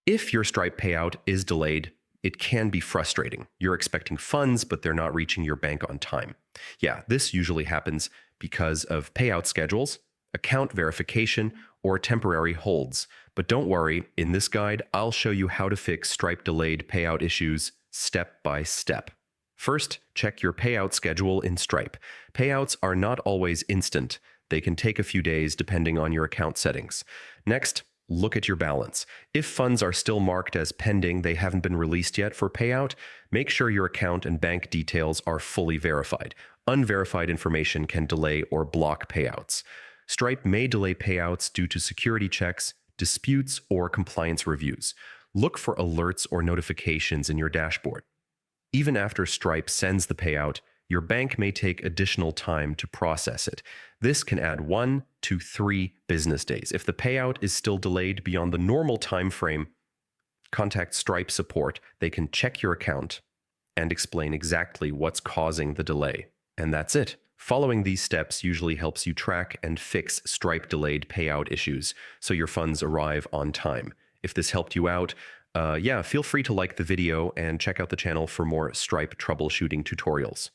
If your Stripe payout is delayed, it can be frustrating. You're expecting funds, but they're not reaching your bank on time. Yeah, this usually happens because of payout schedules, account verification, or temporary holds. But don't worry, in this guide, I'll show you how to fix Stripe delayed payout issues step by step. First, check your payout schedule in Stripe. Payouts are not always instant. They can take a few days depending on your account settings. Next, look at your balance. If funds are still marked as pending, they haven't been released yet for payout, make sure your account and bank details are fully verified. Unverified information can delay or block payouts. Stripe may delay payouts due to security checks, disputes, or compliance reviews. Look for alerts or notifications in your dashboard. Even after Stripe sends the payout, your bank may take additional time to process it. This can add 1 to 3 business days. If the payout is still delayed beyond the normal time frame, contact Stripe support. They can check your account and explain exactly what's causing the delay. And that's it. Following these steps usually helps you track and fix Stripe delayed payout issues so your funds arrive on time. If this helped you out, feel free to like the video and check out the channel for more Stripe troubleshooting tutorials.